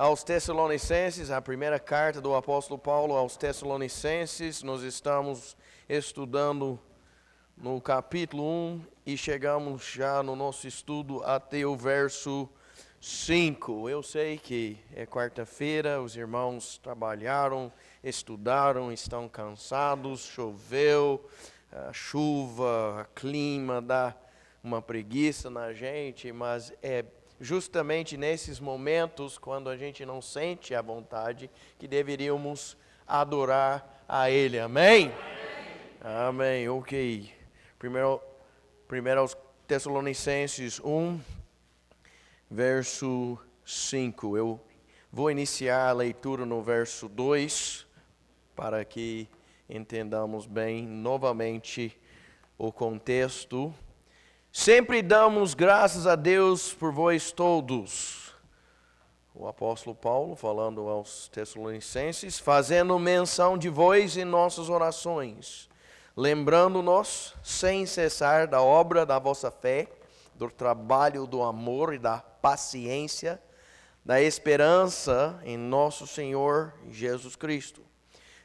aos Tessalonicenses, a primeira carta do apóstolo Paulo aos Tessalonicenses. Nós estamos estudando no capítulo 1 e chegamos já no nosso estudo até o verso 5. Eu sei que é quarta-feira, os irmãos trabalharam, estudaram, estão cansados, choveu, a chuva, o clima dá uma preguiça na gente, mas é justamente nesses momentos, quando a gente não sente a vontade, que deveríamos adorar a Ele. Amém? Amém. Ok. Primeiro aos Tessalonicenses 1, verso 5. Eu vou iniciar a leitura no verso 2, para que entendamos bem novamente o contexto. Sempre damos graças a Deus por vós todos. O apóstolo Paulo falando aos Tessalonicenses, fazendo menção de vós em nossas orações, lembrando-nos sem cessar da obra da vossa fé, do trabalho do amor e da paciência, da esperança em nosso Senhor Jesus Cristo.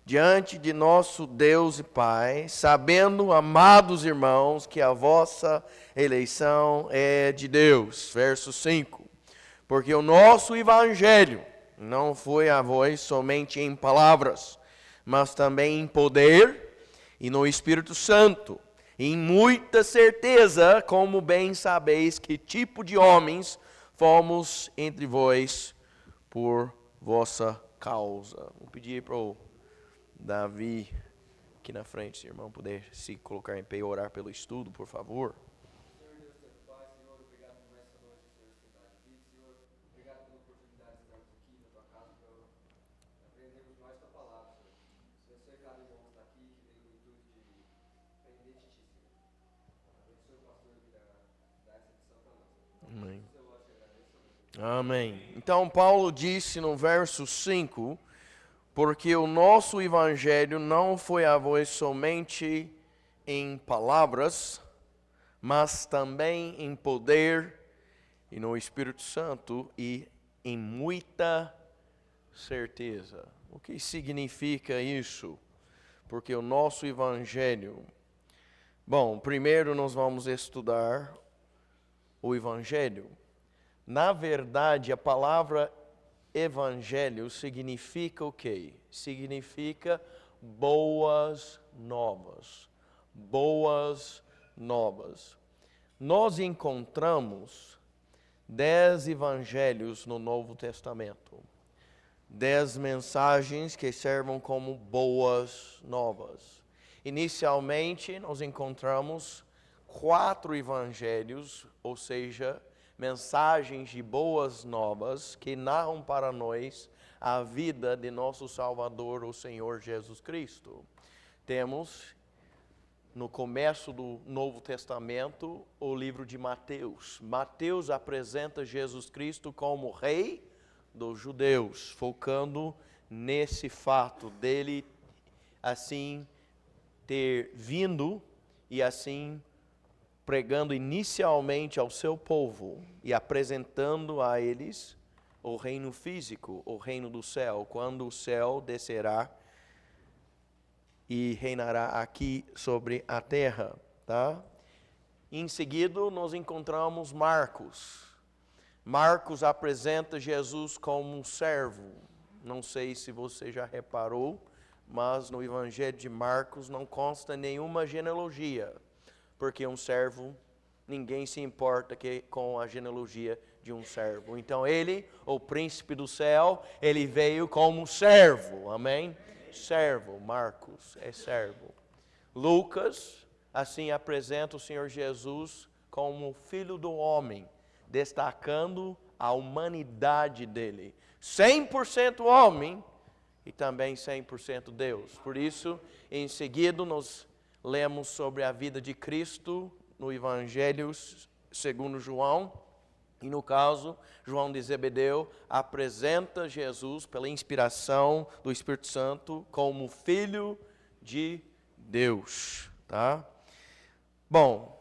Diante de nosso Deus e Pai, sabendo, amados irmãos, que a vossa eleição é de Deus. Verso 5. Porque o nosso evangelho não foi a vós somente em palavras, mas também em poder e no Espírito Santo, e em muita certeza, como bem sabeis que tipo de homens fomos entre vós por vossa causa. Vou pedir para o Davi, aqui na frente, se o irmão puder se colocar em pé e orar pelo estudo, por favor. Senhor Deus, teu Pai, Senhor, obrigado por essa noite, Senhor, estar aqui, Senhor, obrigado pela oportunidade de estarmos aqui na tua casa para aprendermos mais tua palavra, Senhor. Abençoe cada irmão que está aqui, que vem com o intuito de aprender de ti, Senhor. Abençoe o pastor que dá essa lição para nós, Senhor. Amém. Eu te agradeço, Amém. Então, Paulo disse no verso 5, porque o nosso evangelho não foi a vós somente em palavras, mas também em poder e no Espírito Santo e em muita certeza. O que significa isso? Porque o nosso evangelho... Bom, primeiro nós vamos estudar o evangelho. Na verdade, a palavra evangelho significa o quê? Significa boas novas. Boas novas. Nós encontramos 10 evangelhos no Novo Testamento. 10 mensagens que servem como boas novas. Inicialmente, nós encontramos 4 evangelhos, ou seja, mensagens de boas novas que narram para nós a vida de nosso Salvador, o Senhor Jesus Cristo. Temos, no começo do Novo Testamento, o livro de Mateus. Mateus apresenta Jesus Cristo como Rei dos judeus, focando nesse fato dele, assim, ter vindo e assim pregando inicialmente ao seu povo e apresentando a eles o reino físico, o reino do céu, quando o céu descerá e reinará aqui sobre a terra, tá? Em seguida, nós encontramos Marcos. Marcos apresenta Jesus como um servo. Não sei se você já reparou, mas no Evangelho de Marcos não consta nenhuma genealogia, porque um servo, ninguém se importa com a genealogia de um servo. Então ele, o príncipe do céu, ele veio como servo, amém? Servo, Marcos é servo. Lucas, assim apresenta o Senhor Jesus como filho do homem, destacando a humanidade dele. 100% homem e também 100% Deus. Por isso, em seguida, nós lemos sobre a vida de Cristo no Evangelho segundo João. E no caso, João de Zebedeu apresenta Jesus pela inspiração do Espírito Santo como Filho de Deus. Tá? Bom,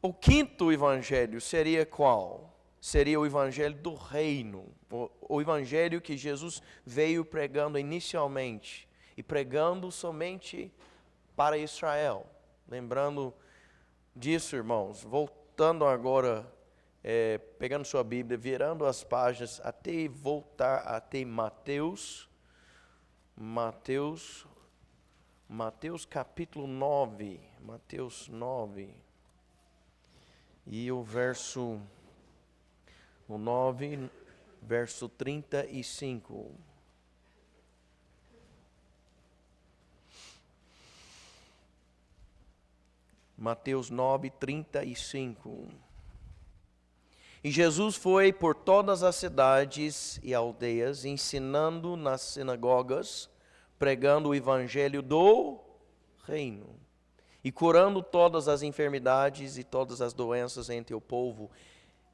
o quinto evangelho seria qual? seria o evangelho do reino, o evangelho que Jesus veio pregando inicialmente e pregando somente para Israel. Lembrando disso, irmãos, voltando agora, pegando sua Bíblia, virando as páginas até voltar até Mateus capítulo 9, Mateus 9, e o verso 9, verso 35. Mateus 9, 35. E Jesus foi por todas as cidades e aldeias, ensinando nas sinagogas, pregando o evangelho do reino, e curando todas as enfermidades e todas as doenças entre o povo.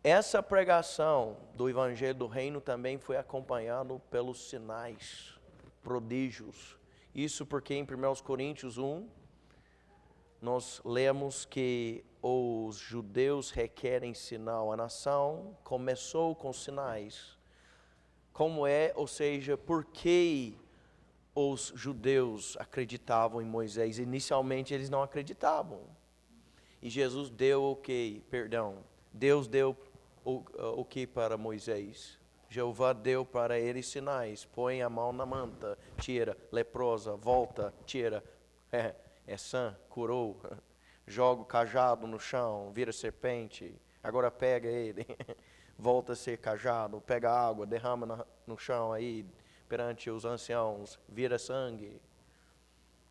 Essa pregação do evangelho do reino também foi acompanhado pelos sinais, prodígios. Isso porque em 1 Coríntios 1, nós lemos que os judeus requerem sinal. A nação começou com sinais. Como ou seja, por que os judeus acreditavam em Moisés? Inicialmente eles não acreditavam. E Jesus deu o que? Deus deu o que para Moisés? Jeová deu para ele sinais. Põe a mão na manta, tira, leprosa, volta, tira, é sã, curou. Joga o cajado no chão, vira serpente. Agora pega ele, volta a ser cajado, pega água, derrama no chão aí, perante os anciãos, vira sangue.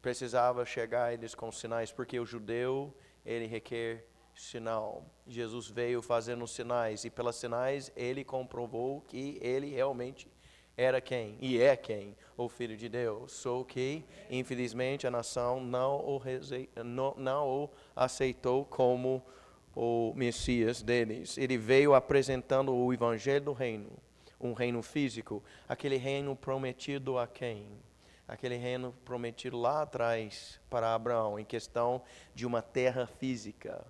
Precisava chegar eles com sinais, porque o judeu, ele requer sinal. Jesus veio fazendo sinais, e pelos sinais ele comprovou que ele realmente era quem? E é quem? O Filho de Deus. Só que, infelizmente, a nação não o aceitou como o Messias deles. Ele veio apresentando o Evangelho do reino, um reino físico, aquele reino prometido a quem? Aquele reino prometido lá atrás para Abraão, em questão de uma terra física,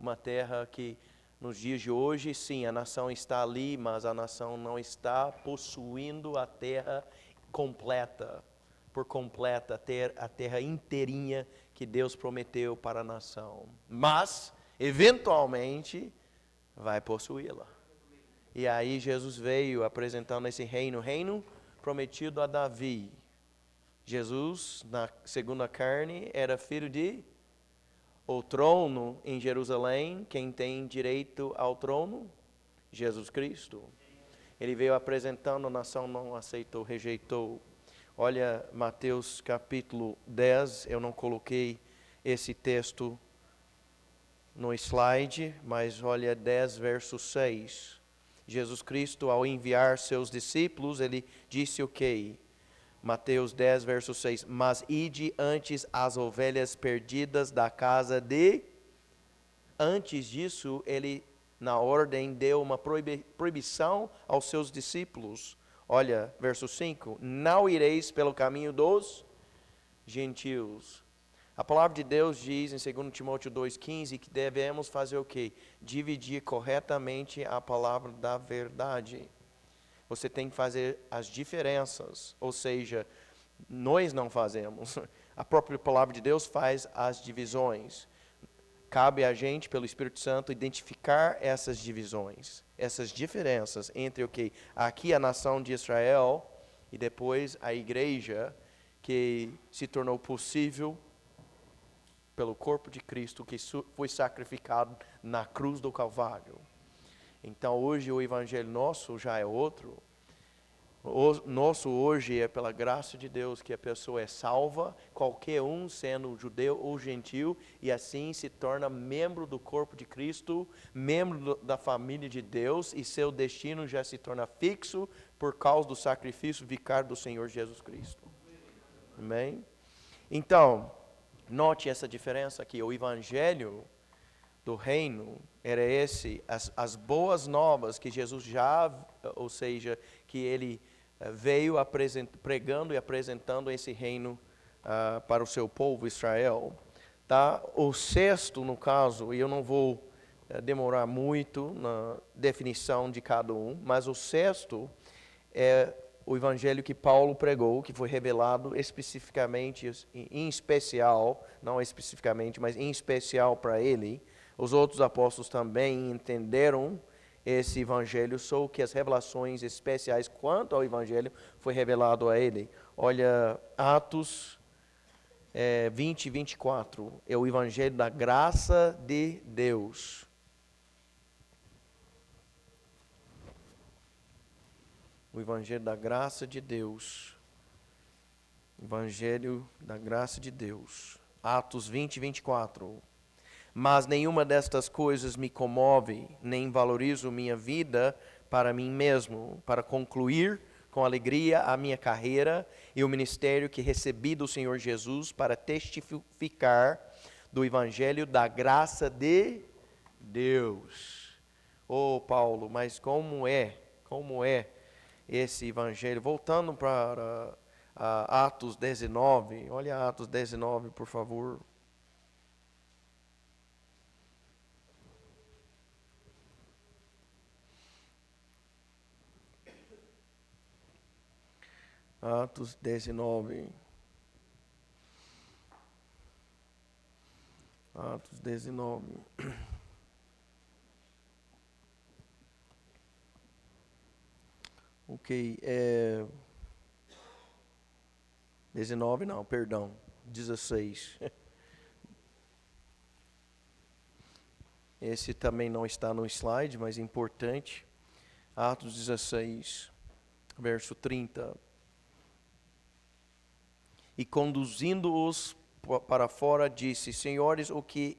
uma terra que nos dias de hoje, sim, a nação está ali, mas a nação não está possuindo a terra completa, por completa, a terra inteirinha que Deus prometeu para a nação. Mas, eventualmente, vai possuí-la. E aí Jesus veio apresentando esse reino prometido a Davi. Jesus, na segunda carne, era filho de o trono em Jerusalém. Quem tem direito ao trono? Jesus Cristo. Ele veio apresentando, a nação não aceitou, rejeitou. Olha Mateus capítulo 10, eu não coloquei esse texto no slide, mas olha 10 verso 6. Jesus Cristo, ao enviar seus discípulos, ele disse o quê? Mateus 10, verso 6. Mas ide antes as ovelhas perdidas da casa de... Antes disso, ele, na ordem, deu uma proibição aos seus discípulos. Olha, verso 5. Não ireis pelo caminho dos gentios. A palavra de Deus diz em 2 Timóteo 2,15 que devemos fazer o quê? Dividir corretamente a palavra da verdade. Você tem que fazer as diferenças, ou seja, nós não fazemos. A própria palavra de Deus faz as divisões. Cabe a gente, pelo Espírito Santo, identificar essas divisões, essas diferenças entre o que aqui a nação de Israel e depois a igreja que se tornou possível pelo corpo de Cristo que foi sacrificado na cruz do Calvário. Então hoje o evangelho nosso já é outro. O nosso hoje é pela graça de Deus que a pessoa é salva, qualquer um sendo judeu ou gentil, e assim se torna membro do corpo de Cristo, membro da família de Deus, e seu destino já se torna fixo por causa do sacrifício vicário do Senhor Jesus Cristo. Amém? Então, note essa diferença aqui, o evangelho do reino era as boas novas que Jesus já, ou seja, que ele veio pregando e apresentando esse reino para o seu povo Israel. Tá? O sexto, no caso, e eu não vou demorar muito na definição de cada um, mas o sexto é o evangelho que Paulo pregou, que foi revelado especificamente, em especial, não especificamente, mas em especial para ele. Os outros apóstolos também entenderam esse evangelho, só que as revelações especiais quanto ao evangelho foi revelado a ele. Olha, Atos 20 e 24, é o evangelho da graça de Deus. O evangelho da graça de Deus. Evangelho da graça de Deus. Atos 20 e 24. Mas nenhuma destas coisas me comove, nem valorizo minha vida para mim mesmo, para concluir com alegria a minha carreira e o ministério que recebi do Senhor Jesus para testificar do evangelho da graça de Deus. Oh, Paulo, mas como é esse evangelho? Voltando para Atos 19, olha Atos 19, por favor. Atos 19. Atos 19. Ok, 19 não, perdão, 16. Esse também não está no slide, mas é importante. Atos 16, verso 30. E conduzindo-os para fora, disse: Senhores, o que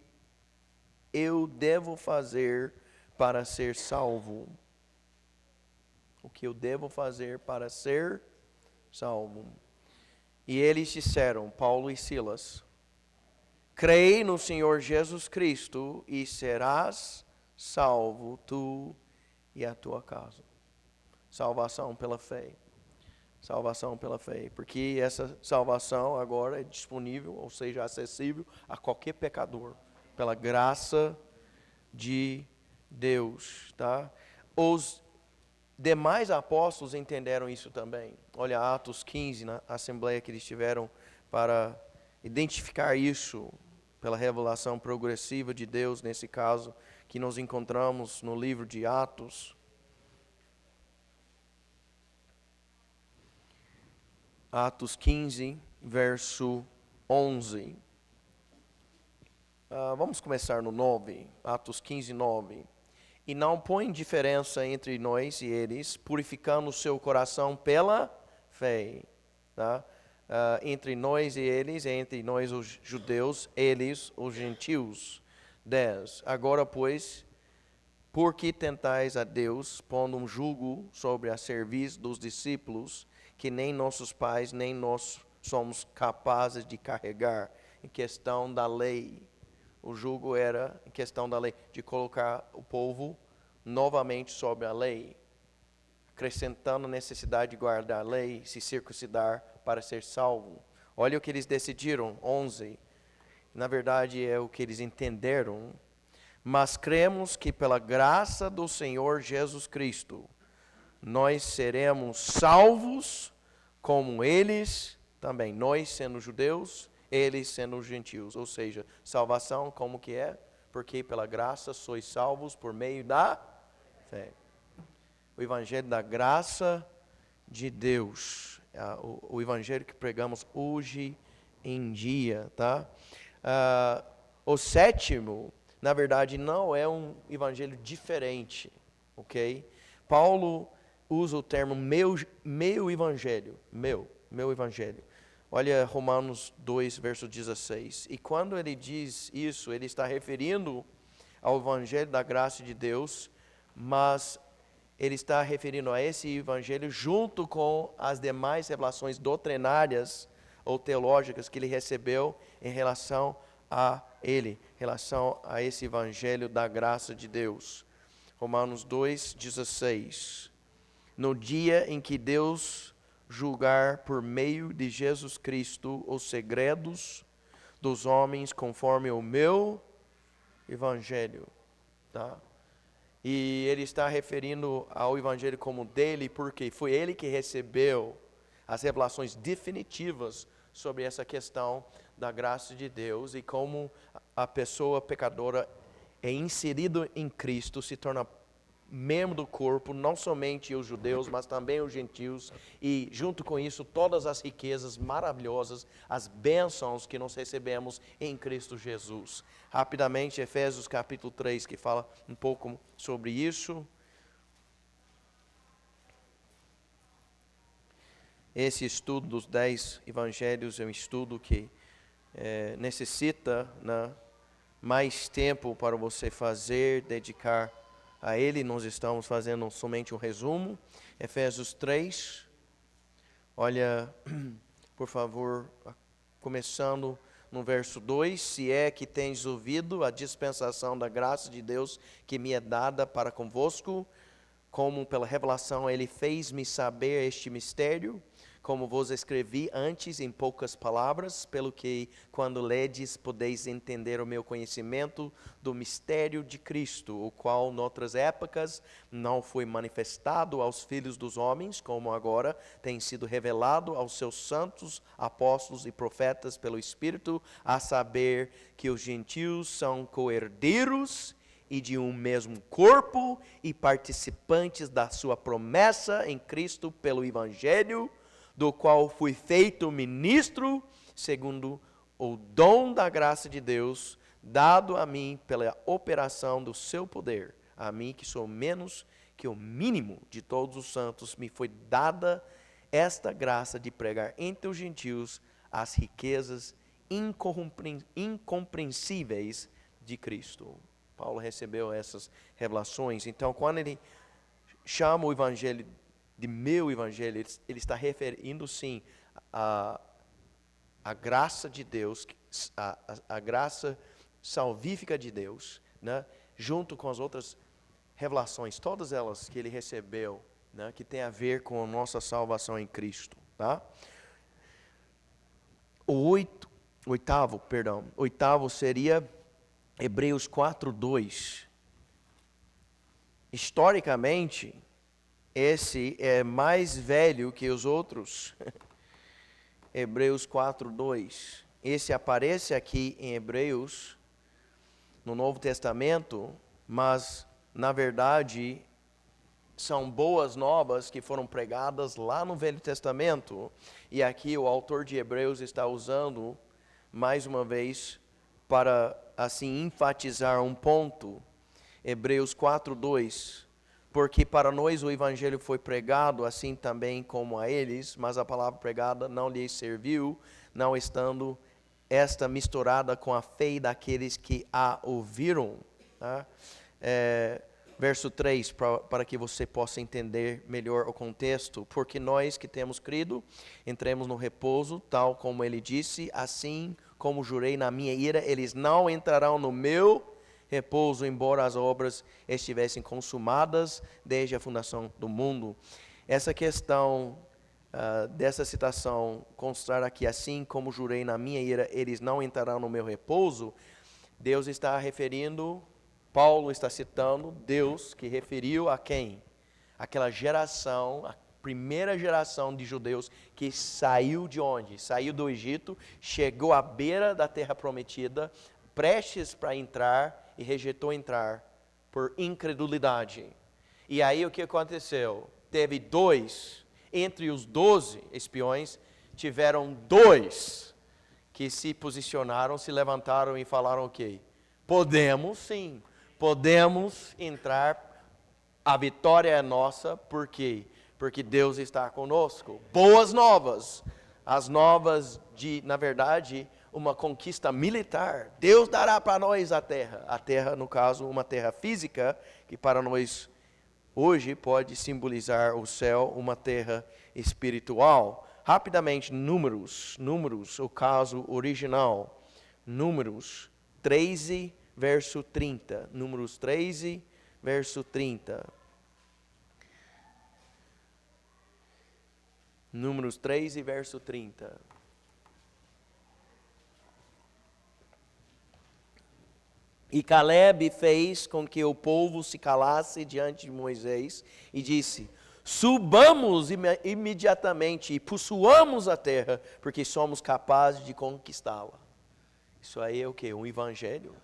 eu devo fazer para ser salvo? O que eu devo fazer para ser salvo? E eles disseram, Paulo e Silas: Crei no Senhor Jesus Cristo e serás salvo, tu e a tua casa. Salvação pela fé. Salvação pela fé. Porque essa salvação agora é disponível, ou seja, acessível a qualquer pecador, pela graça de Deus, tá? Os demais apóstolos entenderam isso também. Olha Atos 15, na assembleia que eles tiveram para identificar isso pela revelação progressiva de Deus, nesse caso, que nós encontramos no livro de Atos. Atos 15, verso 11. Vamos começar no 9. Atos 15, 9. E não põe diferença entre nós e eles, purificando o seu coração pela fé. Tá? Entre nós e eles, entre nós os judeus, eles os gentios. 10. Agora, pois, por que tentais a Deus, pondo um jugo sobre a serviço dos discípulos, que nem nossos pais, nem nós somos capazes de carregar, em questão da lei? O jugo era em questão da lei, de colocar o povo novamente sobre a lei, acrescentando a necessidade de guardar a lei, se circuncidar para ser salvo. Olha o que eles decidiram, 11. Na verdade é o que eles entenderam. Mas cremos que pela graça do Senhor Jesus Cristo, nós seremos salvos como eles também. Nós sendo judeus, eles sendo gentios. Ou seja, salvação como que é? Porque pela graça sois salvos por meio da fé. O evangelho da graça de Deus. O evangelho que pregamos hoje em dia, tá? O sétimo, na verdade, não é um evangelho diferente, ok? Paulo usa o termo meu evangelho, meu evangelho. Olha Romanos 2, verso 16. E quando ele diz isso, ele está referindo ao evangelho da graça de Deus, mas ele está referindo a esse evangelho junto com as demais revelações doutrinárias ou teológicas que ele recebeu em relação a ele, em relação a esse evangelho da graça de Deus. Romanos 2, 16. No dia em que Deus julgar por meio de Jesus Cristo os segredos dos homens conforme o meu evangelho. tá? E ele está referindo ao evangelho como dele, porque foi ele que recebeu as revelações definitivas sobre essa questão da graça de Deus e como a pessoa pecadora é inserida em Cristo, se torna membro do corpo, não somente os judeus, mas também os gentios, e junto com isso todas as riquezas maravilhosas, as bênçãos que nós recebemos em Cristo Jesus. Rapidamente, Efésios capítulo 3, que fala um pouco sobre isso. Esse estudo dos 10 evangelhos é um estudo que necessita, né, mais tempo para você fazer, dedicar a ele. Nós estamos fazendo somente um resumo. Efésios 3, olha, por favor, começando no verso 2, se é que tens ouvido a dispensação da graça de Deus que me é dada para convosco, como pela revelação ele fez-me saber este mistério, como vos escrevi antes em poucas palavras, pelo que, quando ledes, podeis entender o meu conhecimento do mistério de Cristo, o qual, noutras épocas, não foi manifestado aos filhos dos homens, como agora tem sido revelado aos seus santos apóstolos e profetas pelo Espírito, a saber que os gentios são co-herdeiros e de um mesmo corpo e participantes da sua promessa em Cristo pelo Evangelho, do qual fui feito ministro, segundo o dom da graça de Deus, dado a mim pela operação do seu poder. A mim, que sou menos que o mínimo de todos os santos, me foi dada esta graça de pregar entre os gentios as riquezas incompreensíveis de Cristo. Paulo recebeu essas revelações. Então, quando ele chama o evangelho de meu evangelho, ele está referindo sim a graça de Deus, a graça salvífica de Deus, né, junto com as outras revelações, todas elas que ele recebeu, né, que tem a ver com a nossa salvação em Cristo. Tá? Oitavo seria Hebreus 4:2. Historicamente, esse é mais velho que os outros. Hebreus 4:2. Esse aparece aqui em Hebreus, no Novo Testamento, mas, na verdade, são boas novas que foram pregadas lá no Velho Testamento. E aqui o autor de Hebreus está usando, mais uma vez, para, assim, enfatizar um ponto. Hebreus 4:2. Porque para nós o evangelho foi pregado, assim também como a eles, mas a palavra pregada não lhes serviu, não estando esta misturada com a fé daqueles que a ouviram. Tá? Verso 3, para que você possa entender melhor o contexto. Porque nós que temos crido, entremos no repouso, tal como ele disse, assim como jurei na minha ira, eles não entrarão no meu repouso, embora as obras estivessem consumadas desde a fundação do mundo. Essa questão dessa citação constar aqui, assim como jurei na minha ira, eles não entrarão no meu repouso, Deus está referindo, Paulo está citando Deus que referiu a quem? Aquela geração, a primeira geração de judeus que saiu de onde? Saiu do Egito, chegou à beira da terra prometida, prestes para entrar, e rejeitou entrar por incredulidade. E aí o que aconteceu? Teve entre os 12 espiões, tiveram 2 que se posicionaram, se levantaram e falaram o quê? Podemos sim, podemos entrar, a vitória é nossa, por quê? Porque Deus está conosco. Boas novas, as novas de, na verdade, uma conquista militar. Deus dará para nós a terra, no caso, uma terra física, que para nós hoje pode simbolizar o céu, uma terra espiritual. Rapidamente, números, o caso original. Números 13, verso 30. Números 13, verso 30. Números 13, verso 30. E Caleb fez com que o povo se calasse diante de Moisés e disse: subamos imediatamente e possuamos a terra, porque somos capazes de conquistá-la. Isso aí é o quê? Um evangelho.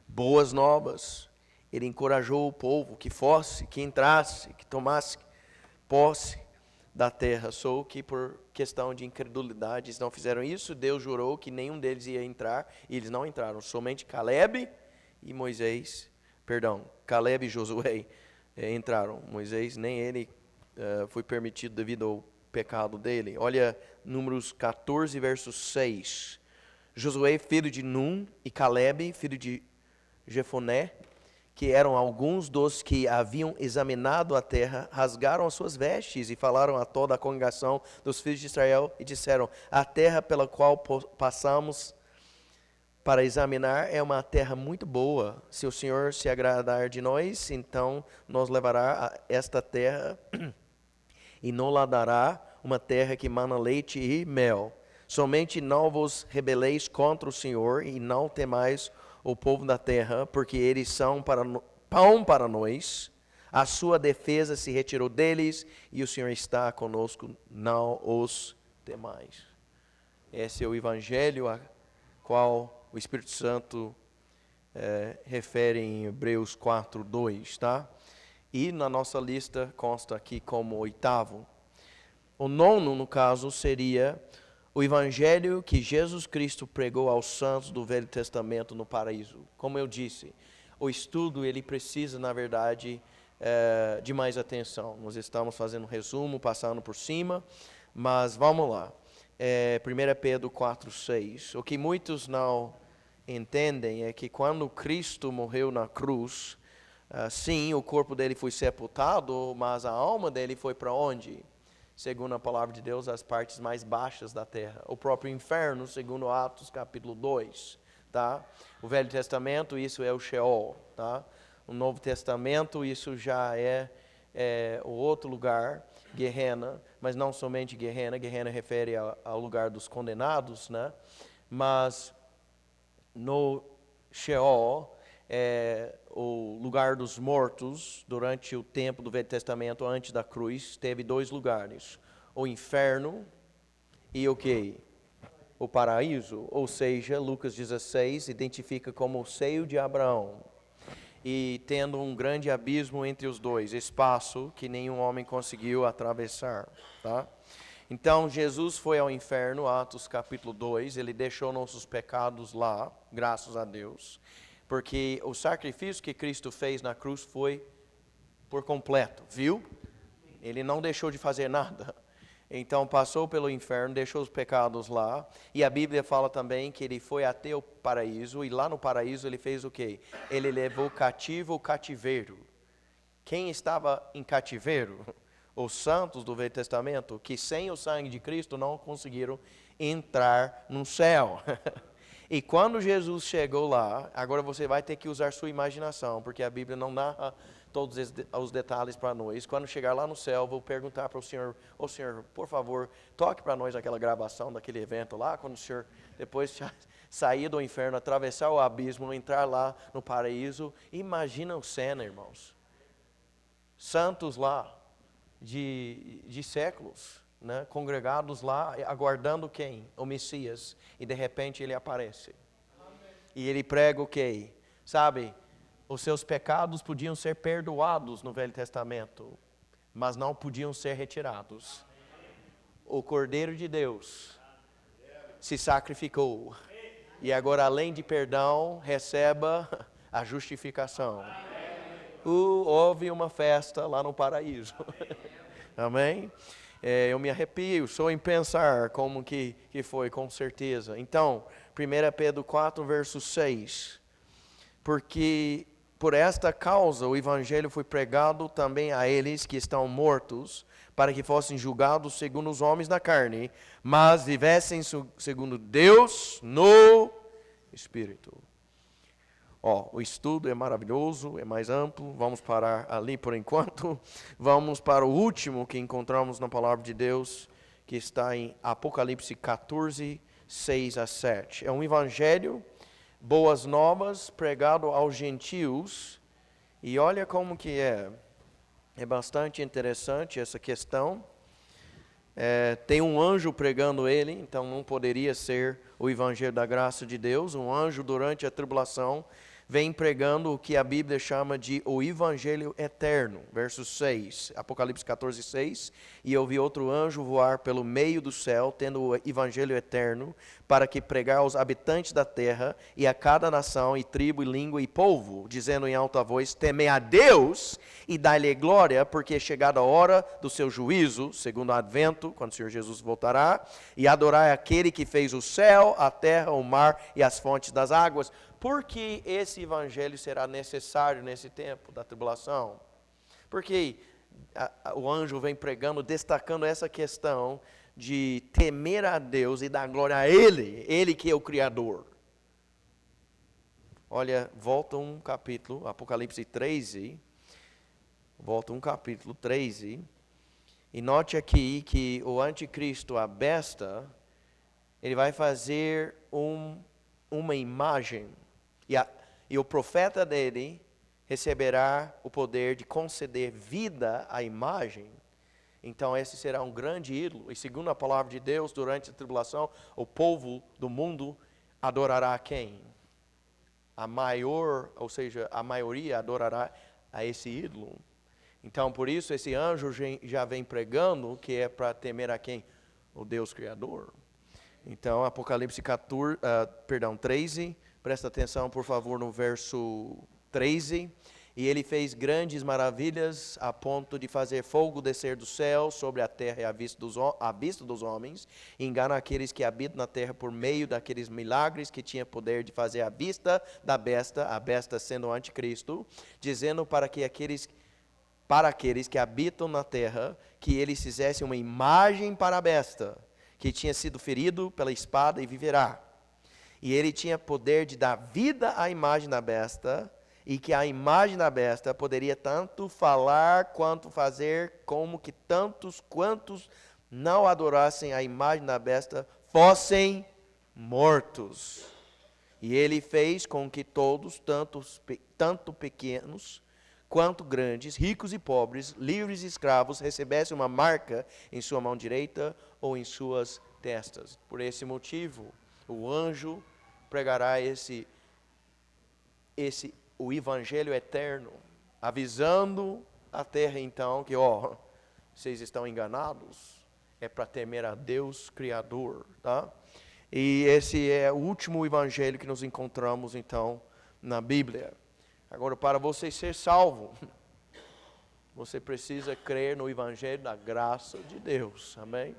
Boas novas. Ele encorajou o povo que fosse, que entrasse, que tomasse posse da terra. Só que por questão de incredulidade eles não fizeram isso. Deus jurou que nenhum deles ia entrar e eles não entraram. Somente Caleb e Caleb e Josué entraram. Moisés, nem ele foi permitido devido ao pecado dele. Olha Números 14, verso 6. Josué, filho de Num, e Caleb, filho de Jefoné, que eram alguns dos que haviam examinado a terra, rasgaram as suas vestes e falaram a toda a congregação dos filhos de Israel e disseram: a terra pela qual passamos para examinar é uma terra muito boa. Se o Senhor se agradar de nós, então nos levará a esta terra e nos lá dará uma terra que mana leite e mel. Somente não vos rebeleis contra o Senhor e não temais o povo da terra, porque eles são pão para nós. A sua defesa se retirou deles e o Senhor está conosco, não os temais. Esse é o evangelho a qual o Espírito Santo refere em Hebreus 4:2, tá? E na nossa lista consta aqui como oitavo. O nono, no caso, seria o evangelho que Jesus Cristo pregou aos santos do Velho Testamento no paraíso. Como eu disse, o estudo ele precisa, na verdade, de mais atenção. Nós estamos fazendo um resumo, passando por cima, mas vamos lá. 1 Pedro 4:6. O que muitos não entendem é que quando Cristo morreu na cruz, sim, o corpo dele foi sepultado, mas a alma dele foi para onde? Segundo a palavra de Deus, as partes mais baixas da terra. O próprio inferno, segundo Atos capítulo 2. Tá? O Velho Testamento, isso é o Sheol. Tá? O Novo Testamento, isso já é o outro lugar, Gehenna. Mas não somente Gehenna. Gehenna refere ao lugar dos condenados. Né? Mas no Sheol, o lugar dos mortos, durante o tempo do Velho Testamento, antes da cruz, teve dois lugares: o inferno e o quê? O paraíso. Ou seja, Lucas 16 identifica como o seio de Abraão, e tendo um grande abismo entre os dois, espaço que nenhum homem conseguiu atravessar. Tá? Então, Jesus foi ao inferno, Atos capítulo 2, ele deixou nossos pecados lá, graças a Deus. Porque o sacrifício que Cristo fez na cruz foi por completo, viu? Ele não deixou de fazer nada. Então passou pelo inferno, deixou os pecados lá. E a Bíblia fala também que ele foi até o paraíso. E lá no paraíso ele fez o quê? Ele levou cativo o cativeiro. Quem estava em cativeiro? Os santos do Velho Testamento, que sem o sangue de Cristo não conseguiram entrar no céu. E quando Jesus chegou lá, agora você vai ter que usar sua imaginação, porque a Bíblia não narra todos os detalhes para nós. Quando chegar lá no céu, vou perguntar para o Senhor: ô Senhor, por favor, toque para nós aquela gravação daquele evento lá, quando o Senhor depois sair do inferno, atravessar o abismo, entrar lá no paraíso. Imagina o cena, irmãos. Santos lá, de séculos, né, congregados lá, aguardando quem? O Messias. E de repente ele aparece. Amém. E ele prega o quê? Sabe, os seus pecados podiam ser perdoados no Velho Testamento, mas não podiam ser retirados. O Cordeiro de Deus se sacrificou. E agora, além de perdão, receba a justificação. Houve uma festa lá no paraíso. Amém? Eu me arrepio só em pensar como que foi, com certeza. Então, 1 Pedro 4, verso 6. Porque por esta causa o evangelho foi pregado também a eles que estão mortos, para que fossem julgados segundo os homens da carne, mas vivessem segundo Deus no Espírito. O estudo é maravilhoso, é mais amplo, vamos parar ali por enquanto. Vamos para o último que encontramos na palavra de Deus, que está em Apocalipse 14, 6 a 7. É um evangelho boas novas pregado aos gentios. E olha como que é bastante interessante essa questão. Tem um anjo pregando ele, então não poderia ser o evangelho da graça de Deus. Um anjo durante a tribulação vem pregando o que a Bíblia chama de o evangelho eterno. Verso 6, Apocalipse 14, 6. E eu vi outro anjo voar pelo meio do céu, tendo o evangelho eterno, para que pregar aos habitantes da terra, e a cada nação, e tribo, e língua, e povo, dizendo em alta voz: temei a Deus, e dai-lhe glória, porque é chegada a hora do seu juízo, segundo o advento, quando o Senhor Jesus voltará, e adorai aquele que fez o céu, a terra, o mar, e as fontes das águas. Por que esse evangelho será necessário nesse tempo da tribulação? Porque o anjo vem pregando, destacando essa questão de temer a Deus e dar glória a Ele que é o Criador. Olha, volta um capítulo, Apocalipse 13, volta um capítulo 13, e note aqui que o anticristo, a besta, ele vai fazer uma imagem, e o profeta dele receberá o poder de conceder vida à imagem. Então esse será um grande ídolo. E segundo a palavra de Deus, durante a tribulação, o povo do mundo adorará a quem? A maioria adorará a esse ídolo. Então por isso esse anjo já vem pregando que é para temer a quem? O Deus Criador. Então Apocalipse 13, presta atenção por favor no verso 13. E ele fez grandes maravilhas a ponto de fazer fogo descer do céu sobre a terra e à vista dos homens, e engana aqueles que habitam na terra por meio daqueles milagres que tinha poder de fazer à vista da besta, a besta sendo o anticristo, dizendo para aqueles que habitam na terra, que eles fizessem uma imagem para a besta, que tinha sido ferido pela espada e viverá. E ele tinha poder de dar vida à imagem da besta, e que a imagem da besta poderia tanto falar quanto fazer, como que tantos quantos não adorassem a imagem da besta fossem mortos. E ele fez com que todos, tanto pequenos quanto grandes, ricos e pobres, livres e escravos, recebessem uma marca em sua mão direita ou em suas testas. Por esse motivo, o anjo pregará o evangelho eterno, avisando a terra então que, vocês estão enganados, é para temer a Deus Criador, tá? E esse é o último evangelho que nos encontramos então na Bíblia. Agora, para você ser salvo, você precisa crer no evangelho da graça de Deus, amém?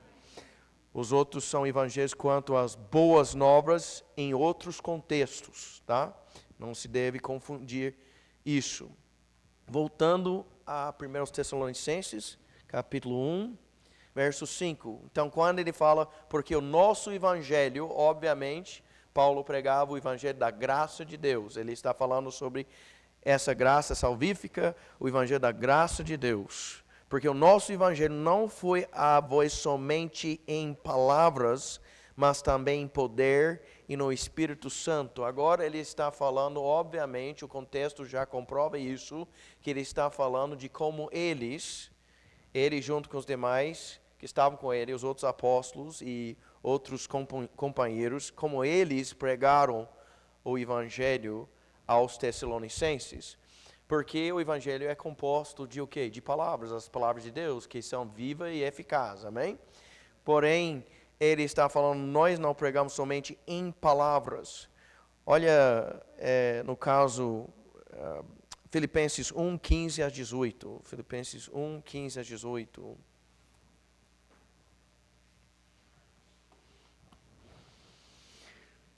Os outros são evangelhos quanto às boas novas em outros contextos, tá? Não se deve confundir isso. Voltando a 1 Tessalonicenses, capítulo 1, verso 5. Então, quando ele fala, porque o nosso evangelho, obviamente, Paulo pregava o evangelho da graça de Deus. Ele está falando sobre essa graça salvífica, o evangelho da graça de Deus. Porque o nosso evangelho não foi a voz somente em palavras, mas também em poder e no Espírito Santo. Agora ele está falando, obviamente, o contexto já comprova isso, que ele está falando de como ele junto com os demais que estavam com ele, os outros apóstolos e outros companheiros, como eles pregaram o evangelho aos Tessalonicenses. Porque o evangelho é composto de o quê? De palavras, as palavras de Deus, que são vivas e eficazes, amém? Porém, ele está falando, nós não pregamos somente em palavras. Olha, no caso, Filipenses 1, 15 a 18. Filipenses 1, 15 a 18.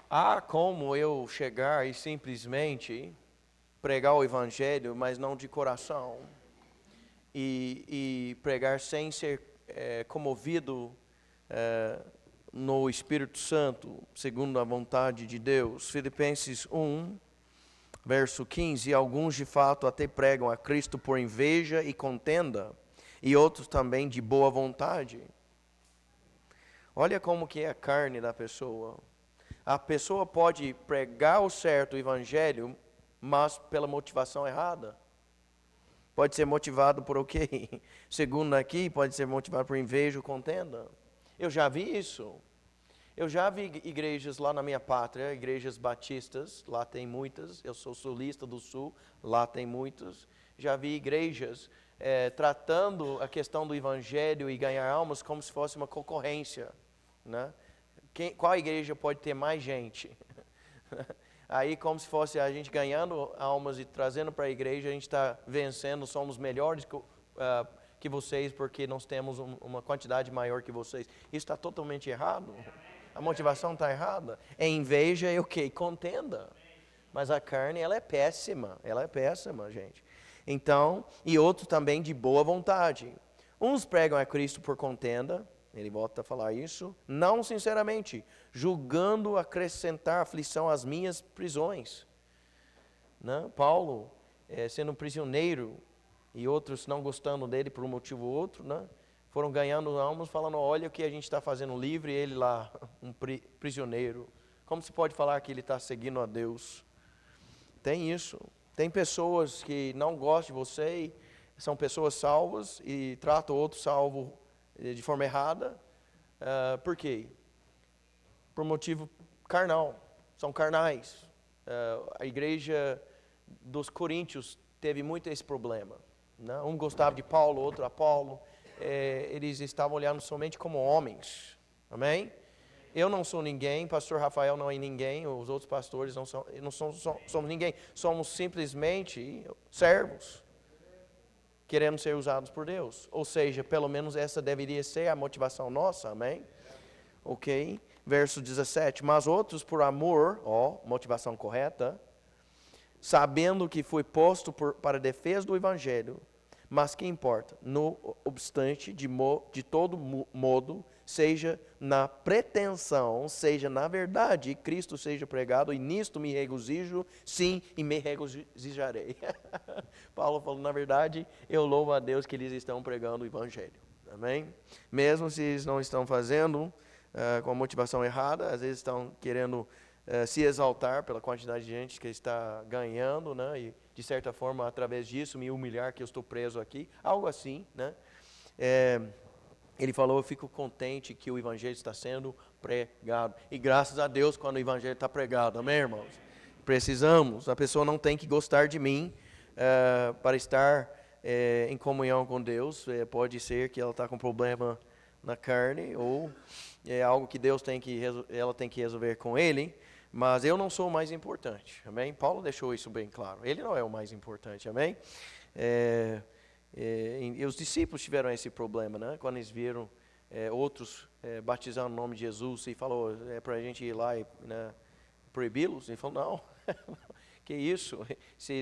Há como eu chegar e simplesmente pregar o evangelho, mas não de coração, e pregar sem ser comovido no Espírito Santo, segundo a vontade de Deus. Filipenses 1, verso 15, e alguns de fato até pregam a Cristo por inveja e contenda, e outros também de boa vontade. Olha como que é a carne da pessoa. A pessoa pode pregar o certo evangelho, mas pela motivação errada. Pode ser motivado por o quê? Segundo aqui, pode ser motivado por inveja ou contenda. Eu já vi isso. Eu já vi igrejas lá na minha pátria, igrejas batistas, lá tem muitas. Eu sou sulista do sul, lá tem muitas. Já vi igrejas tratando a questão do evangelho e ganhar almas como se fosse uma concorrência, né? Qual igreja pode ter mais gente? Aí como se fosse a gente ganhando almas e trazendo para a igreja, a gente está vencendo, somos melhores que vocês porque nós temos uma quantidade maior que vocês. Isso está totalmente errado. A motivação está errada. É inveja e o quê? Contenda. Mas a carne, ela é péssima, gente. Então, e outros também de boa vontade. Uns pregam a Cristo por contenda, ele volta a falar isso, não sinceramente, julgando acrescentar aflição às minhas prisões. Né? Paulo, sendo prisioneiro, e outros não gostando dele por um motivo ou outro, né? Foram ganhando almas, falando, olha o que a gente está fazendo livre, ele lá, um prisioneiro. Como se pode falar que ele está seguindo a Deus? Tem isso. Tem pessoas que não gostam de você, são pessoas salvas e tratam outro salvo de forma errada. Por quê? Por motivo carnal. São carnais. A igreja dos Coríntios teve muito esse problema. Né? Um gostava de Paulo, outro Apolo. Eles estavam olhando somente como homens. Amém? Eu não sou ninguém, pastor Rafael não é ninguém, os outros pastores não somos ninguém. Somos simplesmente servos, querendo ser usados por Deus. Ou seja, pelo menos essa deveria ser a motivação nossa, amém? Ok? Verso 17, mas outros por amor, motivação correta, sabendo que foi posto para a defesa do evangelho, mas que importa? No obstante, de todo modo, seja na pretensão, seja na verdade, Cristo seja pregado, e nisto me regozijo, sim, e me regozijarei. Paulo falou, na verdade, eu louvo a Deus que eles estão pregando o evangelho. Amém? Mesmo se eles não estão fazendo com a motivação errada, às vezes estão querendo se exaltar pela quantidade de gente que está ganhando, né? E de certa forma, através disso, me humilhar que eu estou preso aqui, algo assim, né? Ele falou, eu fico contente que o evangelho está sendo pregado. E graças a Deus quando o evangelho está pregado, amém, irmãos? Precisamos, a pessoa não tem que gostar de mim para estar em comunhão com Deus. Pode ser que ela está com problema na carne, ou é algo que ela tem que resolver com ele. Mas eu não sou o mais importante, amém? Paulo deixou isso bem claro. Ele não é o mais importante, amém? E os discípulos tiveram esse problema, né? Quando eles viram outros batizando no nome de Jesus e falou, para a gente ir lá e proibi-los. Ele falou, não, que isso? Se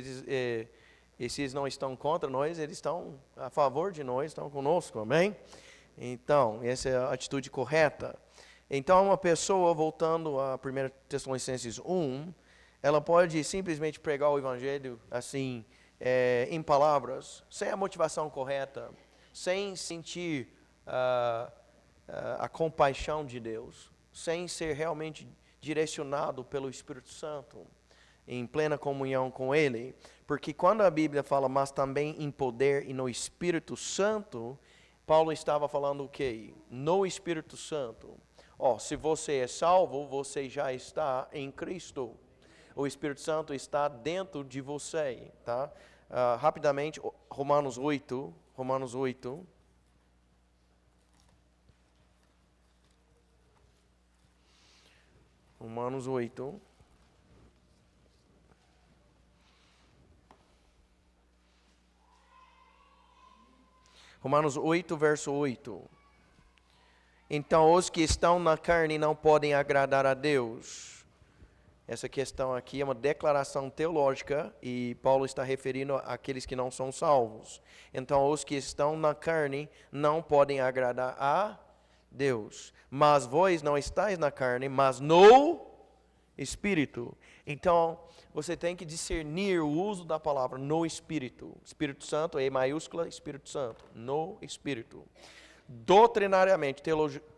eles não estão contra nós, eles estão a favor de nós, estão conosco, amém? Então, essa é a atitude correta. Então, uma pessoa, voltando a 1 Tessalonicenses 1, ela pode simplesmente pregar o evangelho assim, em palavras, sem a motivação correta, sem sentir a compaixão de Deus, sem ser realmente direcionado pelo Espírito Santo, em plena comunhão com Ele. Porque quando a Bíblia fala, mas também em poder e no Espírito Santo, Paulo estava falando o quê? No Espírito Santo. Se você é salvo, você já está em Cristo. O Espírito Santo está dentro de você, tá? Rapidamente, Romanos 8. Romanos 8. Romanos 8. Romanos 8, verso 8. Então, os que estão na carne não podem agradar a Deus. Essa questão aqui é uma declaração teológica e Paulo está referindo àqueles que não são salvos. Então, os que estão na carne não podem agradar a Deus. Mas vós não estáis na carne, mas no Espírito. Então, você tem que discernir o uso da palavra no Espírito. Espírito Santo, E maiúscula, Espírito Santo, no Espírito. Doutrinariamente,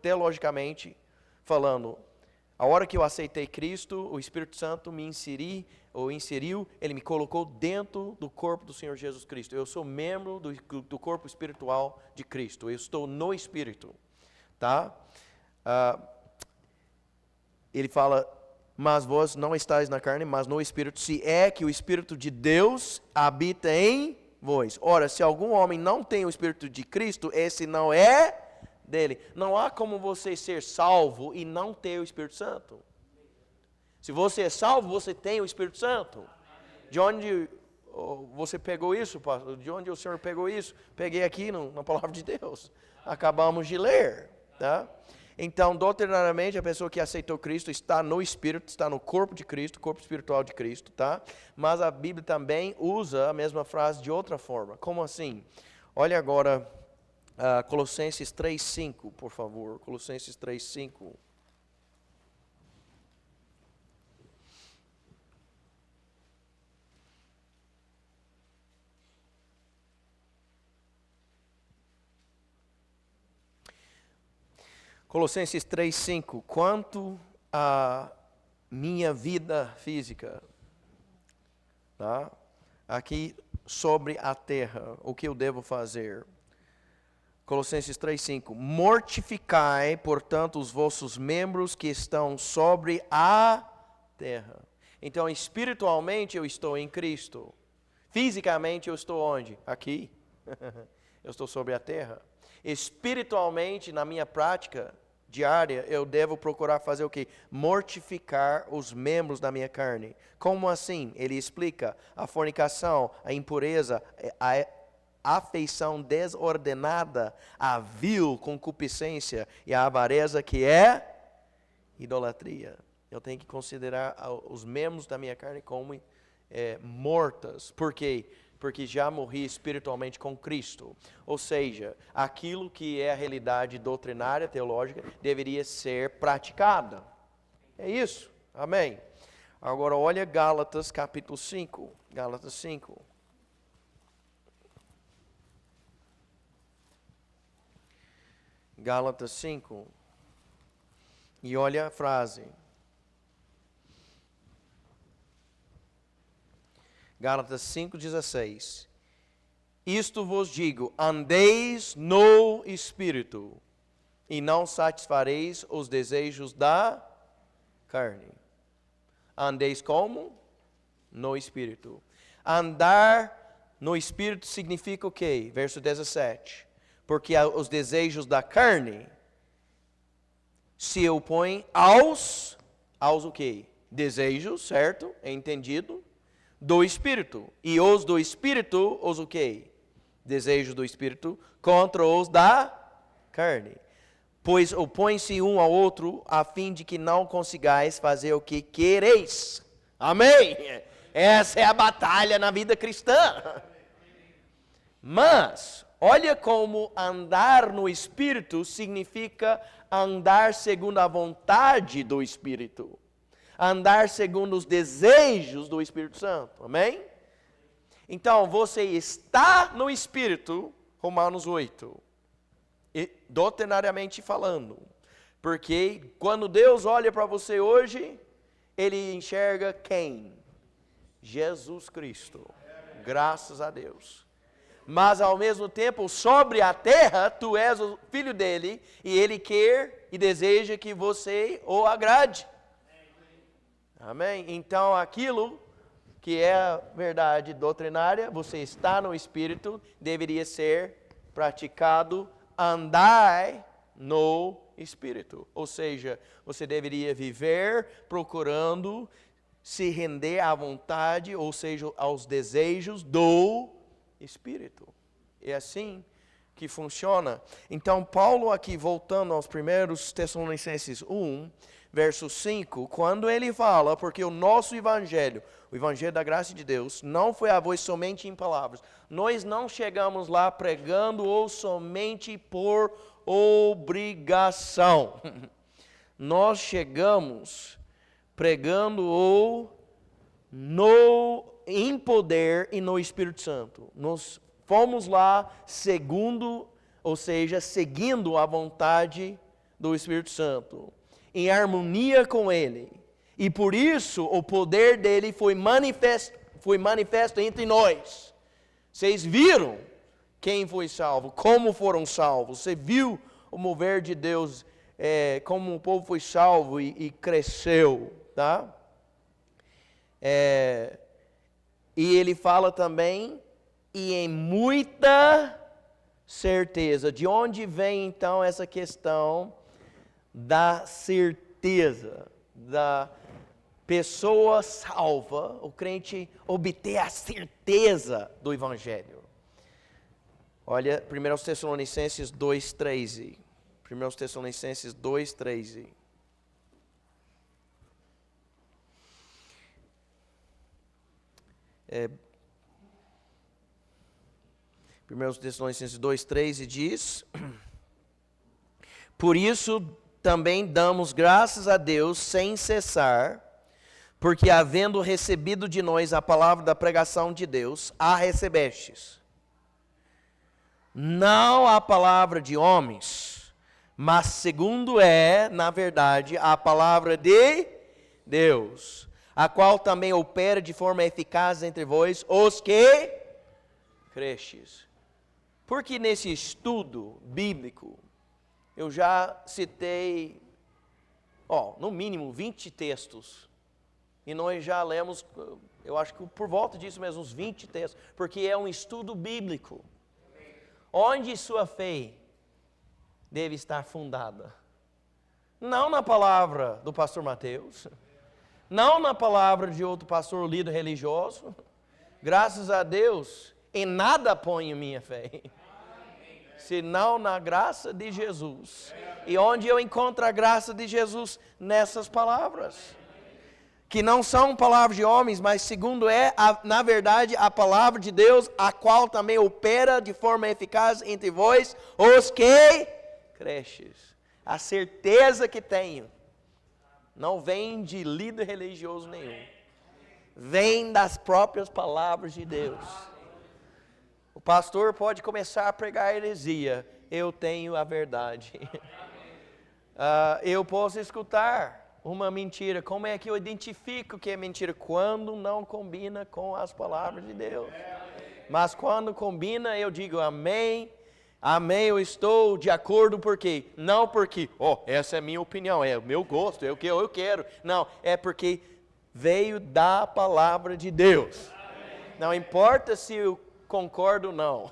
teologicamente falando, A hora que eu aceitei Cristo, o Espírito Santo me inseriu, ele me colocou dentro do corpo do Senhor Jesus Cristo. Eu sou membro do corpo espiritual de Cristo. Eu estou no Espírito. Tá? Ele fala, mas vós não estáis na carne, mas no Espírito, se é que o Espírito de Deus habita em vós. Ora, se algum homem não tem o Espírito de Cristo, esse não é dele. Não há como você ser salvo e não ter o Espírito Santo. Se você é salvo, você tem o Espírito Santo. De onde você pegou isso, pastor? De onde o senhor pegou isso? Peguei aqui na palavra de Deus. Acabamos de ler, tá? Então, doutrinariamente, a pessoa que aceitou Cristo está no Espírito, está no corpo de Cristo, corpo espiritual de Cristo, tá? Mas a Bíblia também usa a mesma frase de outra forma. Como assim? Olha agora Colossenses 3:5, por favor. Colossenses 3:5. Colossenses 3:5. Quanto à minha vida física, tá? Aqui sobre a terra, o que eu devo fazer? Colossenses 3:5. Mortificai, portanto, os vossos membros que estão sobre a terra. Então, espiritualmente eu estou em Cristo. Fisicamente eu estou onde? Aqui. Eu estou sobre a terra. Espiritualmente, na minha prática diária, eu devo procurar fazer o quê? Mortificar os membros da minha carne. Como assim? Ele explica a fornicação, a impureza, a afeição desordenada, a vil concupiscência e a avareza, que é idolatria. Eu tenho que considerar os membros da minha carne como mortas. Por quê? Porque já morri espiritualmente com Cristo. Ou seja, aquilo que é a realidade doutrinária, teológica, deveria ser praticada. É isso. Amém. Agora olha Gálatas capítulo 5. Gálatas 5. Gálatas 5. E olha a frase. Gálatas 5:16. Isto vos digo, andeis no Espírito, e não satisfareis os desejos da carne. Andeis como? No Espírito. Andar no Espírito significa o quê? Verso 17. Porque os desejos da carne se opõem aos o quê? Desejos, certo? É entendido? Do Espírito. E os do Espírito, os o quê? Desejos do Espírito contra os da carne. Pois opõem-se um ao outro, a fim de que não consigais fazer o que quereis. Amém? Essa é a batalha na vida cristã. Mas, olha como andar no Espírito significa andar segundo a vontade do Espírito. Andar segundo os desejos do Espírito Santo. Amém? Então, você está no Espírito, Romanos 8. Doutrinariamente falando. Porque quando Deus olha para você hoje, Ele enxerga quem? Jesus Cristo. Graças a Deus. Mas ao mesmo tempo, sobre a terra, tu és o filho dele, e Ele quer e deseja que você o agrade. Amém? Então, aquilo que é a verdade doutrinária, você está no Espírito, deveria ser praticado, andai no Espírito. Ou seja, você deveria viver procurando se render à vontade, ou seja, aos desejos do Espírito. É assim que funciona. Então, Paulo aqui, voltando aos primeiros Tessalonicenses 1, verso 5, quando ele fala, porque o nosso evangelho, o evangelho da graça de Deus, não foi a voz somente em palavras. Nós não chegamos lá pregando-o somente por obrigação. Nós chegamos pregando-o em poder e no Espírito Santo. Nós fomos lá segundo a vontade do Espírito Santo. em harmonia com Ele. E por isso o poder dele foi manifesto entre nós. Vocês viram quem foi salvo, como foram salvos. Você viu o mover de Deus, como o povo foi salvo e cresceu, tá? E ele fala também, e em muita certeza. De onde vem então essa questão da certeza, da pessoa salva, o crente obter a certeza do Evangelho? Olha, 1 Tessalonicenses 2:13. 1 Tessalonicenses 2:13. Primeiro Tessalonicenses 2:13 diz: por isso também damos graças a Deus sem cessar, porque havendo recebido de nós a palavra da pregação de Deus, a recebestes. Não a palavra de homens, mas segundo na verdade, a palavra de Deus, a qual também opera de forma eficaz entre vós, os que crestes. Porque nesse estudo bíblico, eu já citei, no mínimo 20 textos. E nós já lemos, eu acho que por volta disso mesmo, uns 20 textos. Porque é um estudo bíblico. Onde sua fé deve estar fundada? Não na palavra do pastor Mateus. Não na palavra de outro pastor líder religioso. Graças a Deus, em nada ponho minha fé, senão na graça de Jesus. E onde eu encontro a graça de Jesus? Nessas palavras, que não são palavras de homens, mas segundo na verdade, a palavra de Deus, a qual também opera de forma eficaz entre vós, os que cresces. A certeza que tenho não vem de líder religioso nenhum, vem das próprias palavras de Deus. O pastor pode começar a pregar heresia, eu tenho a verdade. Eu posso escutar uma mentira, como é que eu identifico que é mentira? Quando não combina com as palavras de Deus. Mas quando combina, eu digo amém, amém, eu estou de acordo, por quê? Não porque, essa é a minha opinião, é o meu gosto, é o que eu quero. Não, é porque veio da palavra de Deus. Não importa se eu concordo ou não.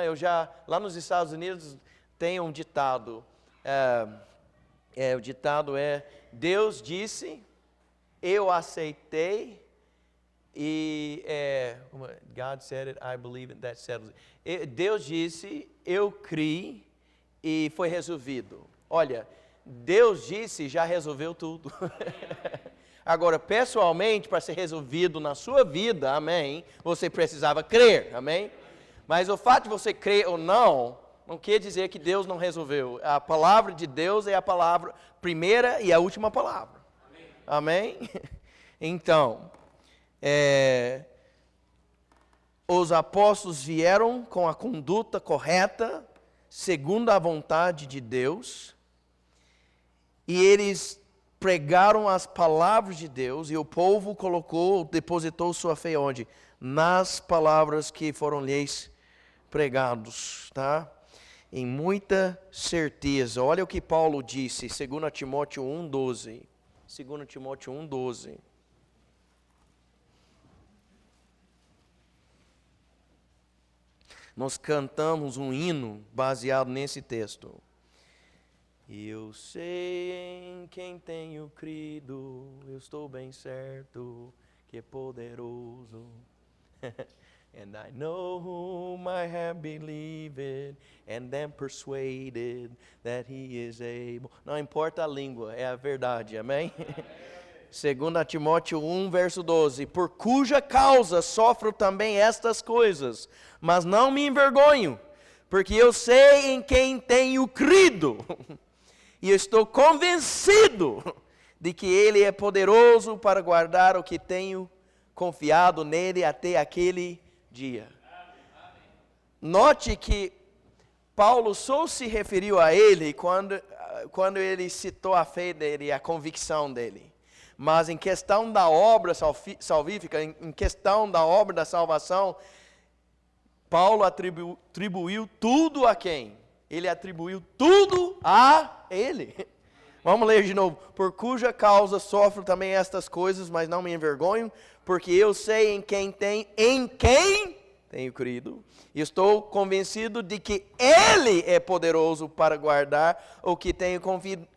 Eu já, lá nos Estados Unidos, tem um ditado. O ditado é: Deus disse, eu aceitei, e God said it, I believe it, that settles it. Deus disse, eu criei, e foi resolvido. Olha, Deus disse, já resolveu tudo. Agora, pessoalmente, para ser resolvido na sua vida, amém, você precisava crer, amém? Mas o fato de você crer ou não quer dizer que Deus não resolveu. A palavra de Deus é a palavra primeira e a última palavra. Amém? Então, os apóstolos vieram com a conduta correta, segundo a vontade de Deus, e eles pregaram as palavras de Deus, e o povo depositou sua fé onde? Nas palavras que foram lhes pregados, tá? Em muita certeza. Olha o que Paulo disse, 2 Timóteo 1:12. 2 Timóteo 1:12. Nós cantamos um hino baseado nesse texto. Eu sei em quem tenho crido, eu estou bem certo que é poderoso. And I know whom I have believed, and am persuaded that he is able. Não importa a língua, é a verdade, amém? 2 Timóteo 1, verso 12. Por cuja causa sofro também estas coisas, mas não me envergonho, porque eu sei em quem tenho crido. E eu estou convencido de que Ele é poderoso para guardar o que tenho confiado nele até aquele dia. Note que Paulo só se referiu a ele quando ele citou a fé dele, a convicção dele. Mas em questão da obra salvífica, em questão da obra da salvação, Paulo atribuiu tudo a quem? Ele atribuiu tudo a ele. Vamos ler de novo. Por cuja causa sofro também estas coisas, mas não me envergonho, porque eu sei em quem tenho crido. E estou convencido de que Ele é poderoso para guardar o que tenho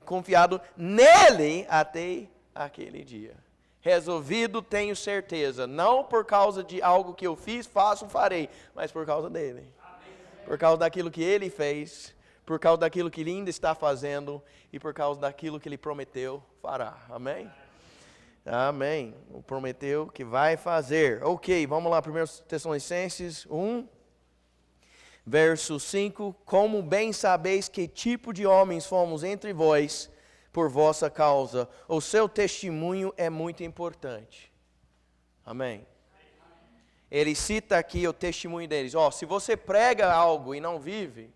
confiado nele até aquele dia. Resolvido, tenho certeza, não por causa de algo que eu fiz, faço, farei, mas por causa dele. Por causa daquilo que ele fez, por causa daquilo que ele ainda está fazendo e por causa daquilo que ele prometeu fará. Amém? Amém. O prometeu que vai fazer. Ok, vamos lá, 1 Tessalonicenses 1, verso 5. Como bem sabeis que tipo de homens fomos entre vós por vossa causa, o seu testemunho é muito importante. Amém. Ele cita aqui o testemunho deles. Se você prega algo e não vive,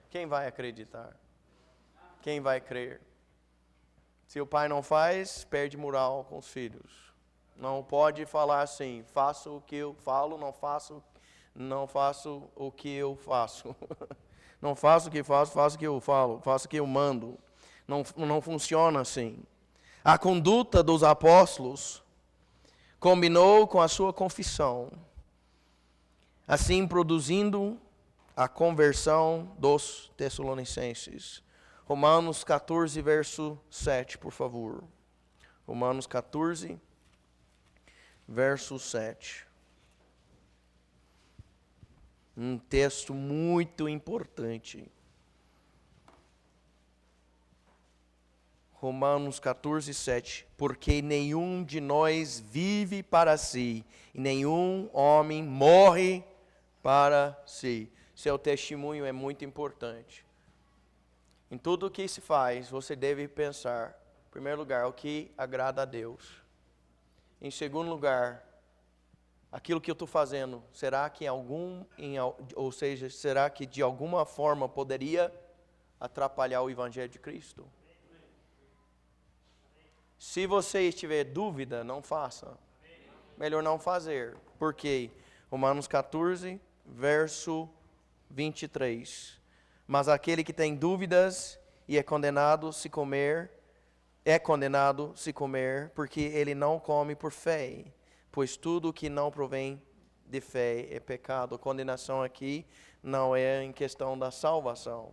quem vai acreditar? Quem vai crer? Se o pai não faz, perde moral com os filhos. Não pode falar assim, faço o que eu falo, não faço o que eu faço. Não faço o que faço, faço o que eu falo, faço o que eu mando. Não funciona assim. A conduta dos apóstolos combinou com a sua confissão, assim produzindo a conversão dos Tessalonicenses. Romanos 14, verso 7, por favor. Romanos 14, verso 7. Um texto muito importante. Romanos 14, 7. Porque nenhum de nós vive para si, e nenhum homem morre para si. Seu testemunho é muito importante. Em tudo o que se faz, você deve pensar, em primeiro lugar, o que agrada a Deus. Em segundo lugar, aquilo que eu estou fazendo, será que será que de alguma forma poderia atrapalhar o Evangelho de Cristo? Se você tiver dúvida, não faça. Melhor não fazer. Por quê? Romanos 14, verso 23. Mas aquele que tem dúvidas e é condenado se comer, porque ele não come por fé. Pois tudo que não provém de fé é pecado. A condenação aqui não é em questão da salvação.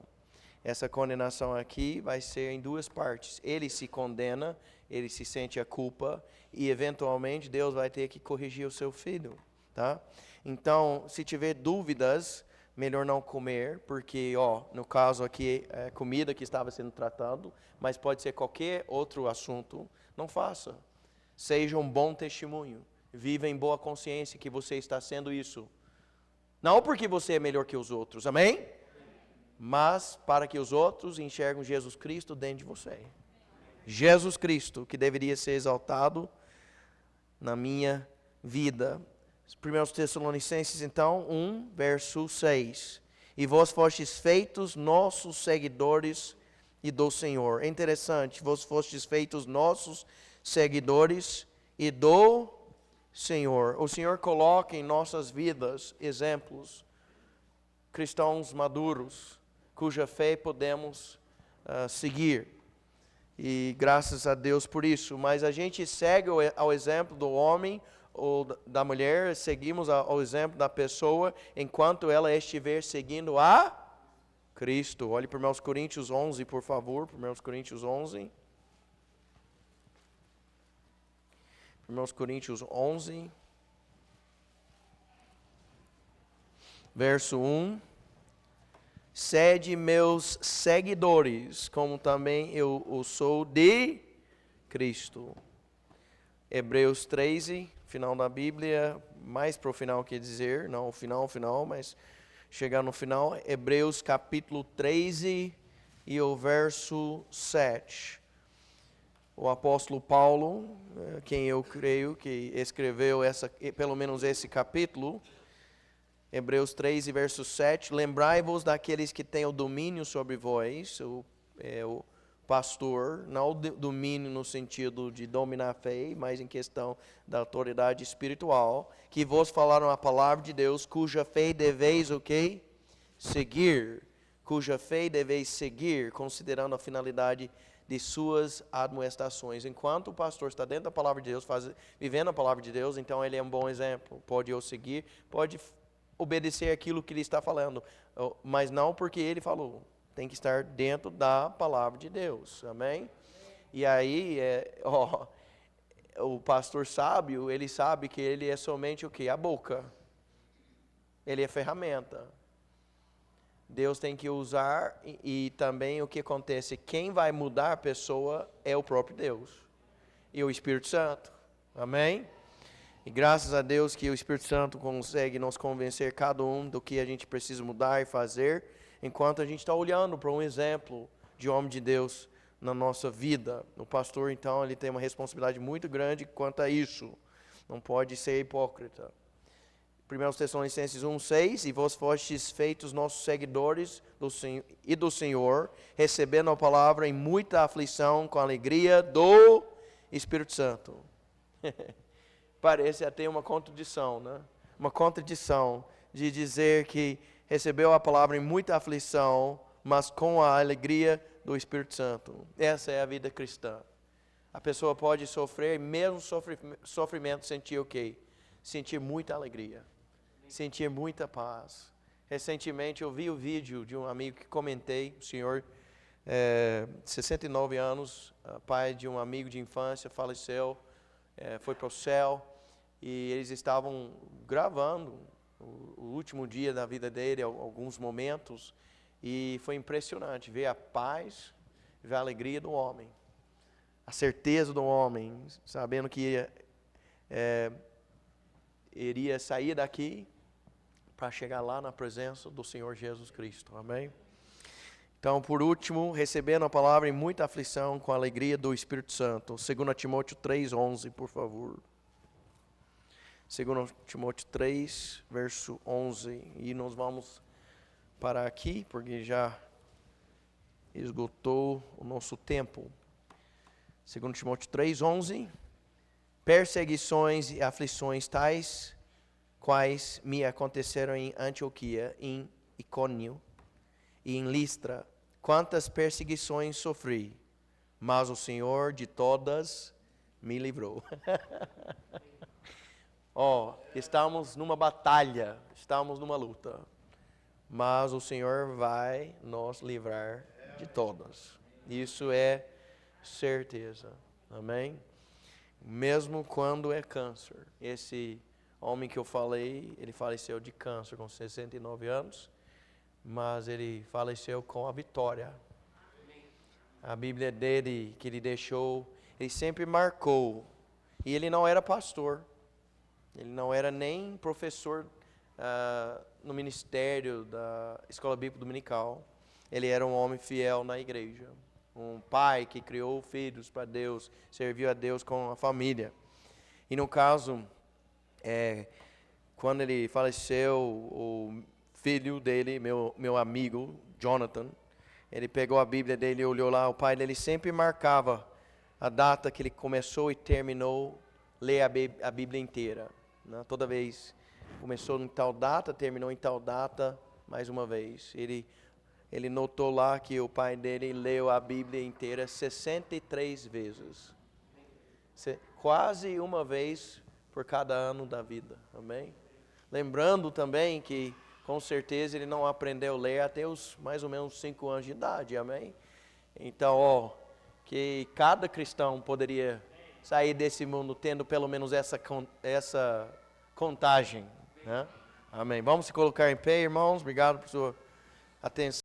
Essa condenação aqui vai ser em duas partes. Ele se condena, ele se sente a culpa e eventualmente Deus vai ter que corrigir o seu filho, tá? Então, se tiver dúvidas, melhor não comer, porque, no caso aqui é comida que estava sendo tratado, mas pode ser qualquer outro assunto, não faça. Seja um bom testemunho. Viva em boa consciência que você está sendo isso. Não porque você é melhor que os outros, amém? Mas para que os outros enxergam Jesus Cristo dentro de você. Jesus Cristo, que deveria ser exaltado na minha vida. 1 Tessalonicenses, então, 1, verso 6. E vós fostes feitos nossos seguidores e do Senhor. É interessante, vós fostes feitos nossos seguidores e do Senhor. O Senhor coloca em nossas vidas exemplos, cristãos maduros, cuja fé podemos seguir. E graças a Deus por isso. Mas a gente segue ao exemplo do homem ou da mulher, seguimos ao exemplo da pessoa, enquanto ela estiver seguindo a Cristo. Olhe para 1 Coríntios 11, por favor. 1 Coríntios 11. 1 Coríntios 11, verso 1. Sede meus seguidores, como também eu o sou de Cristo. Hebreus 13, final da Bíblia, mais para o final quer dizer, não o final, mas chegar no final. Hebreus capítulo 13 e o verso 7. O apóstolo Paulo, quem eu creio que escreveu pelo menos esse capítulo, Hebreus 3, verso 7, lembrai-vos daqueles que têm o domínio sobre vós, o pastor, não o domínio no sentido de dominar a fé, mas em questão da autoridade espiritual, que vos falaram a palavra de Deus, cuja fé deveis o quê? Seguir. Cuja fé deveis seguir, considerando a finalidade de suas admoestações. Enquanto o pastor está dentro da palavra de Deus, vivendo a palavra de Deus, então ele é um bom exemplo. Pode eu seguir, pode obedecer aquilo que ele está falando, mas não porque ele falou. Tem que estar dentro da palavra de Deus. Amém? E aí, o pastor sábio, ele sabe que ele é somente o quê? A boca. Ele é ferramenta. Deus tem que usar e também o que acontece, quem vai mudar a pessoa é o próprio Deus e o Espírito Santo. Amém? E graças a Deus que o Espírito Santo consegue nos convencer cada um do que a gente precisa mudar e fazer, enquanto a gente está olhando para um exemplo de homem de Deus na nossa vida. O pastor, então, ele tem uma responsabilidade muito grande quanto a isso. Não pode ser hipócrita. 1 Tessalonicenses 1,6, e vós fostes feitos nossos seguidores do Senhor, recebendo a palavra em muita aflição, com a alegria do Espírito Santo. Parece até uma contradição, né? Uma contradição de dizer que recebeu a palavra em muita aflição, mas com a alegria do Espírito Santo. Essa é a vida cristã. A pessoa pode sofrer, mesmo sofrimento, sentir o quê? Sentir muita alegria. Sentir muita paz. Recentemente eu vi o vídeo de um amigo que comentei, o senhor, 69 anos, pai de um amigo de infância, faleceu, foi para o céu, e eles estavam gravando o último dia da vida dele, alguns momentos, e foi impressionante ver a paz, ver a alegria do homem, a certeza do homem, sabendo que iria sair daqui para chegar lá na presença do Senhor Jesus Cristo. Amém? Então, por último, recebendo a palavra em muita aflição, com a alegria do Espírito Santo. 2 Timóteo 3:11, por favor. 2 Timóteo 3, verso 11. E nós vamos parar aqui, porque já esgotou o nosso tempo. 2 Timóteo 3:11. Perseguições e aflições tais quais me aconteceram em Antioquia, em Icônio e em Listra. Quantas perseguições sofri, mas o Senhor de todas me livrou. Estamos numa batalha, estamos numa luta, mas o Senhor vai nos livrar de todas. Isso é certeza. Amém? Mesmo quando é câncer. Esse homem que eu falei, ele faleceu de câncer com 69 anos, mas ele faleceu com a vitória. A Bíblia dele, que ele deixou, ele sempre marcou. E ele não era pastor, ele não era nem professor no ministério da Escola Bíblica Dominical. Ele era um homem fiel na igreja, um pai que criou filhos para Deus, serviu a Deus com a família. E no caso, quando ele faleceu, o filho dele, meu amigo, Jonathan, ele pegou a Bíblia dele e olhou lá, o pai dele sempre marcava a data que ele começou e terminou, ler a Bíblia inteira. Né? Toda vez, começou em tal data, terminou em tal data, mais uma vez. Ele notou lá que o pai dele leu a Bíblia inteira 63 vezes. Quase uma vez por cada ano da vida. Amém? Lembrando também que, com certeza, ele não aprendeu a ler até os mais ou menos 5 anos de idade. Amém? Então, que cada cristão poderia sair desse mundo tendo pelo menos essa contagem. Né? Amém. Vamos se colocar em pé, irmãos. Obrigado por sua atenção.